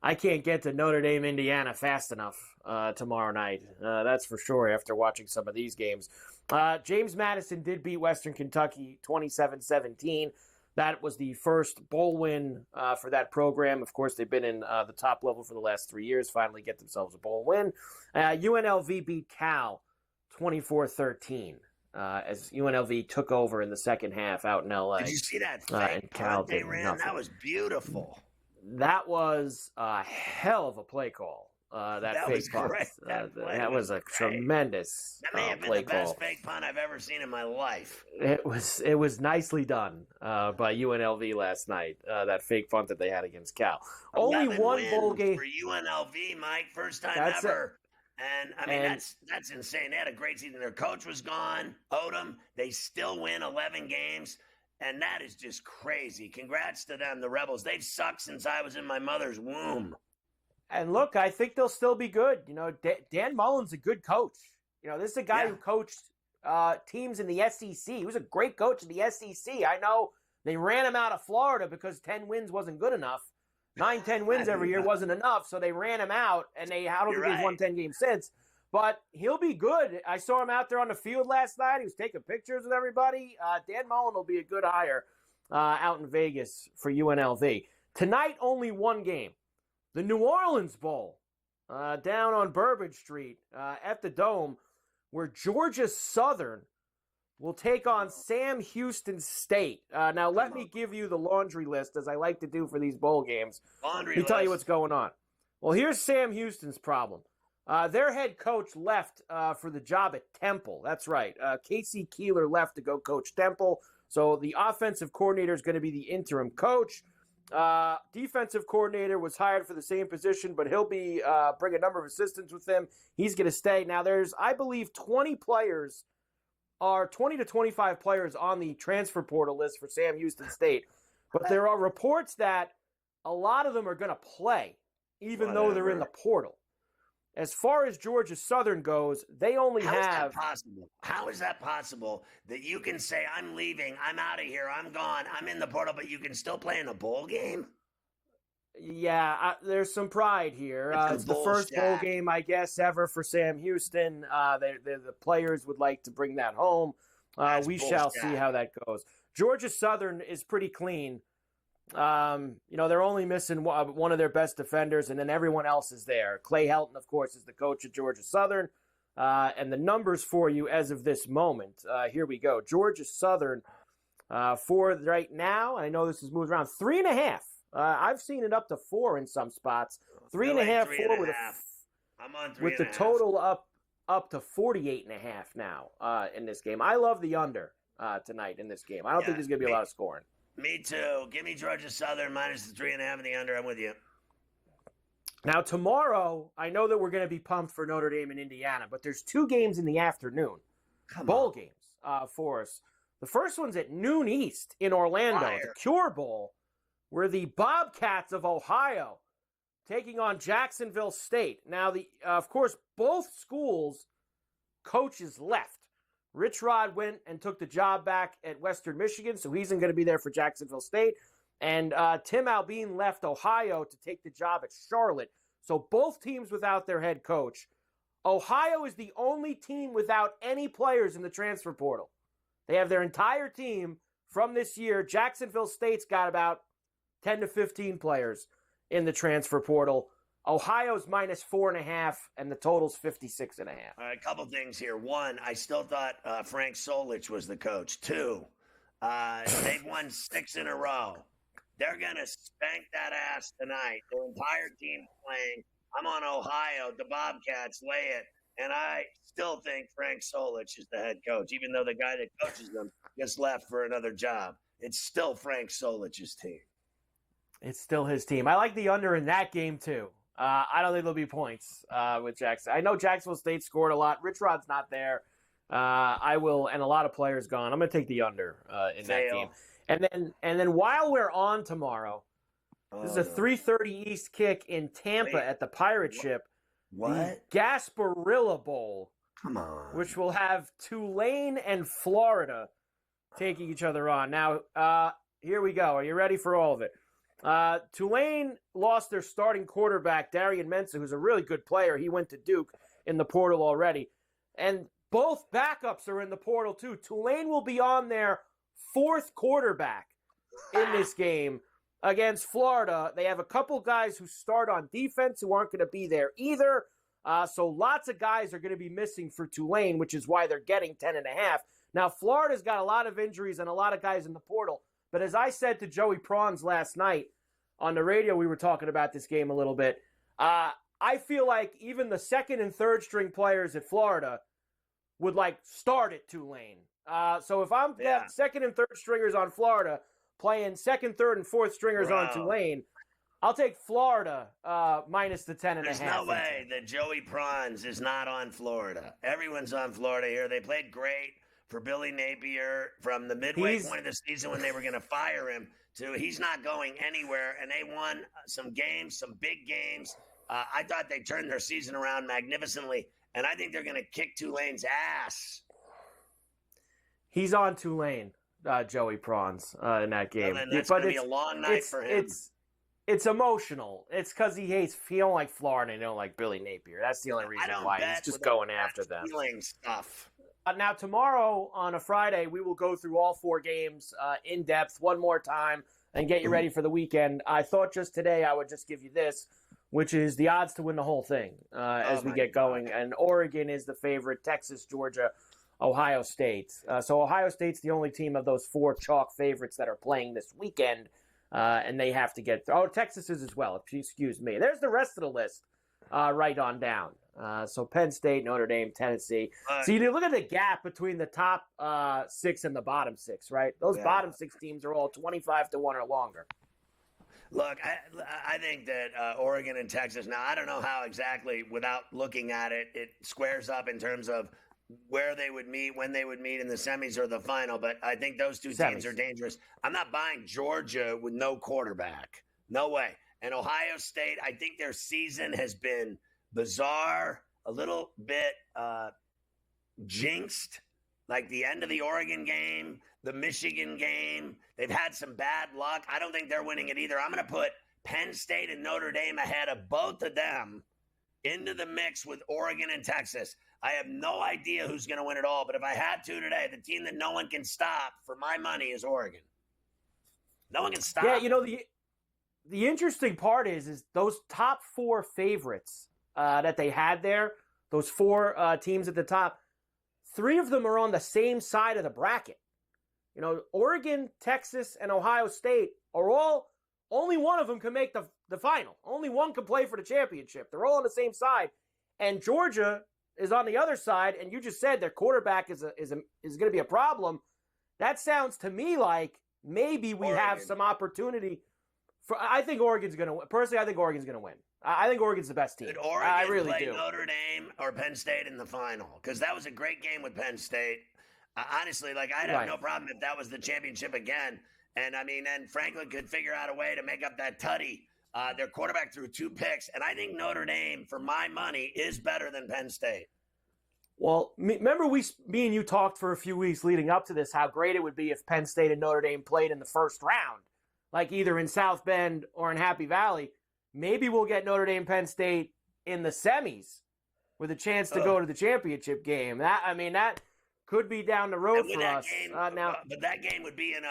I can't get to Notre Dame, Indiana fast enough tomorrow night. That's for sure after watching some of these games. James Madison did beat Western Kentucky 27-17. That was the first bowl win for that program. Of course, they've been in the top level for the last 3 years, finally get themselves a bowl win. UNLV beat Cal 24-13 as UNLV took over in the second half out in LA. Did you see that and Cal they did ran? nothing. That was beautiful. That was a hell of a play call. That fake punt. That was a tremendous That may have been the best fake punt I've ever seen in my life. It was nicely done by UNLV last night. That fake punt that they had against Cal. Only one bowl game for UNLV, Mike. First time ever. And I mean that's insane. They had a great season. Their coach was gone, Odom. They still win 11 games. And that is just crazy. Congrats to them, the Rebels. They've sucked since I was in my mother's womb. And look, I think they'll still be good. You know, Dan Mullen's a good coach. You know, this is a guy who coached teams in the SEC. He was a great coach in the SEC. I know they ran him out of Florida because 10 wins wasn't good enough. 9-10 wins every year wasn't enough, so they ran him out, and I don't think he's won 10 games since. But he'll be good. I saw him out there on the field last night. He was taking pictures with everybody. Dan Mullen will be a good hire out in Vegas for UNLV. Tonight, only one game. The New Orleans Bowl down on Bourbon Street at the Dome, where Georgia Southern will take on Sam Houston State. Now, let me give you the laundry list, as I like to do for these bowl games. Let me tell you what's going on. Well, here's Sam Houston's problem. Their head coach left for the job at Temple. That's right. Casey Keeler left to go coach Temple. So the offensive coordinator is going to be the interim coach. Defensive coordinator was hired for the same position, but he'll be bring a number of assistants with him. He's going to stay. Now, there's, I believe, 20 to 25 players on the transfer portal list for Sam Houston State. But there are reports that a lot of them are going to play, even though they're in the portal. As far as Georgia Southern goes, they only have... How is that possible? How is that possible that you can say, I'm leaving, I'm out of here, I'm gone, I'm in the portal, but you can still play in a bowl game? Yeah, there's some pride here. It's the first bowl game, I guess, ever for Sam Houston. The players would like to bring that home. We shall see how that goes. Georgia Southern is pretty clean. They're only missing one of their best defenders, and then everyone else is there. Clay Helton, of course, is the coach at Georgia Southern. And the numbers for you as of this moment. Here we go. Georgia Southern, for right now, I know this has moved around, 3.5. I've seen it up to 4 in some spots. 3.5, 4 with the total up to 48.5 now in this game. I love the under tonight in this game. I don't think there's going to be a lot of scoring. Me too. Give me Georgia Southern minus the 3.5 and the under. I'm with you. Now, tomorrow, I know that we're going to be pumped for Notre Dame and Indiana, but there's 2 games in the afternoon. Bowl games for us. The first one's at noon East in Orlando, the Cure Bowl, where the Bobcats of Ohio taking on Jacksonville State. Now, of course, both schools' coaches left. Rich Rod went and took the job back at Western Michigan, so he's going to be there for Jacksonville State. And Tim Albine left Ohio to take the job at Charlotte. So both teams without their head coach. Ohio is the only team without any players in the transfer portal. They have their entire team from this year. Jacksonville State's got about 10 to 15 players in the transfer portal. Ohio's minus 4.5, and the total's 56.5. All right, a couple things here. One, I still thought Frank Solich was the coach. 2, they've won 6 in a row. They're going to spank that ass tonight. Their entire team's playing. I'm on Ohio. The Bobcats lay it. And I still think Frank Solich is the head coach, even though the guy that coaches them just left for another job. It's still Frank Solich's team. It's still his team. I like the under in that game, too. I don't think there'll be points with Jackson. I know Jacksonville State scored a lot. Rich Rod's not there. I will, and a lot of players gone. I'm going to take the under in that game. And then while we're on tomorrow, this is a 3:30 East kick in Tampa at the Pirate Ship. What? The Gasparilla Bowl. Come on. Which will have Tulane and Florida taking each other on. Now, here we go. Are you ready for all of it? Tulane lost their starting quarterback, Darian Mensah, who's a really good player. He went to Duke in the portal already. And both backups are in the portal, too. Tulane will be on their fourth quarterback in this game against Florida. They have a couple guys who start on defense who aren't going to be there either. So lots of guys are going to be missing for Tulane, which is why they're getting 10.5. Now, Florida's got a lot of injuries and a lot of guys in the portal. But as I said to Joey Prawns last night on the radio, we were talking about this game a little bit. I feel like even the second and third string players at Florida would start at Tulane. So if I'm second and third stringers on Florida playing second, third, and fourth stringers on Tulane, I'll take Florida minus the 10.5. There's no way that Joey Prawns is not on Florida. Everyone's on Florida here. They played great for Billy Napier from the midway point of the season when they were going to fire him to he's not going anywhere. And they won some games, some big games. I thought they turned their season around magnificently. And I think they're going to kick Tulane's ass. He's on Tulane, Joey Prawns, in that game. Well, that's going to be a long night for him. It's emotional. It's because he don't like Florida and he don't like Billy Napier. That's the only reason why he's just going after them. Stuff. Now, tomorrow on a Friday, we will go through all four games in depth one more time and get you ready for the weekend. I thought just today I would just give you this, which is the odds to win the whole thing as we get going. And Oregon is the favorite, Texas, Georgia, Ohio State. So Ohio State's the only team of those four chalk favorites that are playing this weekend, and they have to get – Texas is as well, excuse me. There's the rest of the list right on down. So Penn State, Notre Dame, Tennessee. So you look at the gap between the top 6 and the bottom 6, right? Those bottom 6 teams are all 25-1 or longer. Look, I think that Oregon and Texas, now I don't know how exactly, without looking at it, it squares up in terms of where they would meet, when they would meet in the semis or the final, but I think those two teams are dangerous. I'm not buying Georgia with no quarterback. No way. And Ohio State, I think their season has been bizarre, a little bit jinxed, like the end of the Oregon game, the Michigan game. They've had some bad luck. I don't think they're winning it either. I'm going to put Penn State and Notre Dame ahead of both of them into the mix with Oregon and Texas. I have no idea who's going to win it all, but if I had to today, the team that no one can stop for my money is Oregon. No one can stop. Yeah, the interesting part is those top 4 favorites that they had there, those 4 teams at the top, 3 of them are on the same side of the bracket. Oregon, Texas, and Ohio State are all, only one of them can make the final. Only one can play for the championship. They're all on the same side. And Georgia is on the other side, and you just said their quarterback is going to be a problem. That sounds to me like maybe we have some opportunity. I think Oregon's going to win. Personally, I think Oregon's going to win. I think Oregon's the best team. Did Oregon I really play do. Notre Dame or Penn State in the final? Because that was a great game with Penn State. Honestly, I'd have no problem if that was the championship again. And, and Franklin could figure out a way to make up that tutty. Their quarterback threw 2 picks. And I think Notre Dame, for my money, is better than Penn State. Well, remember me and you talked for a few weeks leading up to this how great it would be if Penn State and Notre Dame played in the first round, like either in South Bend or in Happy Valley. Maybe we'll get Notre Dame, Penn State in the semis with a chance to go to the championship game. That could be down the road for us. But that game would be in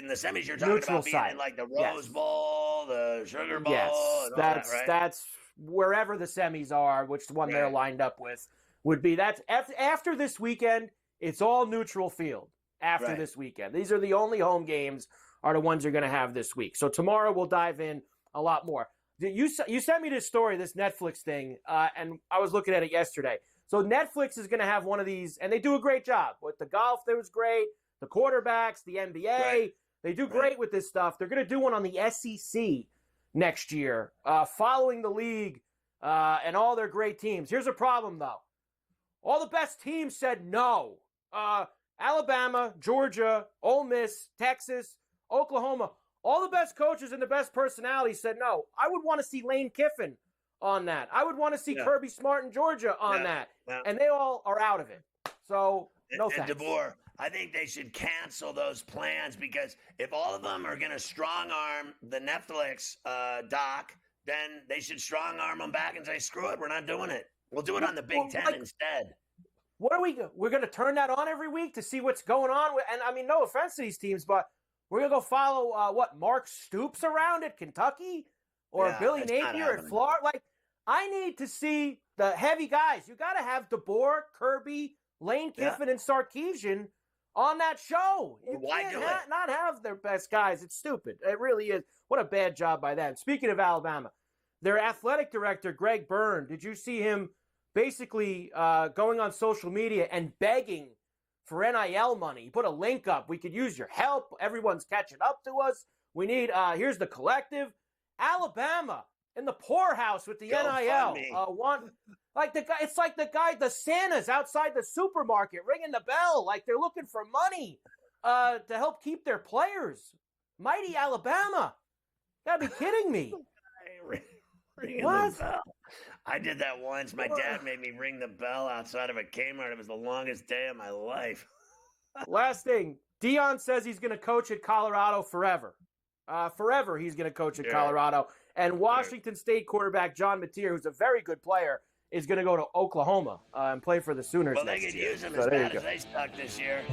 the semis. You're talking about being in like the Rose Bowl, the Sugar Bowl. Yes, and all that, right? That's wherever the semis are, which one they're lined up with would be. That's after this weekend. It's all neutral field after this weekend. These are the only home games are the ones you're going to have this week. So tomorrow we'll dive in a lot more. You sent me this story, this Netflix thing, and I was looking at it yesterday. So Netflix is going to have one of these, and they do a great job. With the golf, that was great. The quarterbacks, the NBA, they do great with this stuff. They're going to do one on the SEC next year, following the league and all their great teams. Here's a problem, though. All the best teams said no. Alabama, Georgia, Ole Miss, Texas, Oklahoma, all the best coaches and the best personalities said no. I would want to see Lane Kiffin on that. I would want to see Kirby Smart in Georgia on that. And they all are out of it. So, no thanks. And DeBoer, I think they should cancel those plans because if all of them are going to strong arm the Netflix doc, then they should strong arm them back and say, screw it, we're not doing it. We'll do it on the Big Ten instead. What are we're going to turn that on every week to see what's going on? And I mean, no offense to these teams, but we're going to go follow Mark Stoops around at Kentucky or Billy Napier at Florida. Like, I need to see the heavy guys. You got to have DeBoer, Kirby, Lane Kiffin, and Sarkisian on that show. You can't not have their best guys. It's stupid. It really is. What a bad job by them. Speaking of Alabama, their athletic director, Greg Byrne, did you see him basically going on social media and begging for NIL money? He put a link up. We could use your help. Everyone's catching up to us. We need, here's the collective. Alabama in the poorhouse with the NIL. It's like the Santas outside the supermarket ringing the bell. Like they're looking for money to help keep their players. Mighty Alabama. Gotta be kidding me. What? I did that once. My dad made me ring the bell outside of a Kmart. It was the longest day of my life. Last thing. Deion says he's going to coach at Colorado forever. Forever he's going to coach at Colorado. And Washington State quarterback John Mateer, who's a very good player, is going to go to Oklahoma and play for the Sooners next year. Well, they could use him as bad as they stuck this year.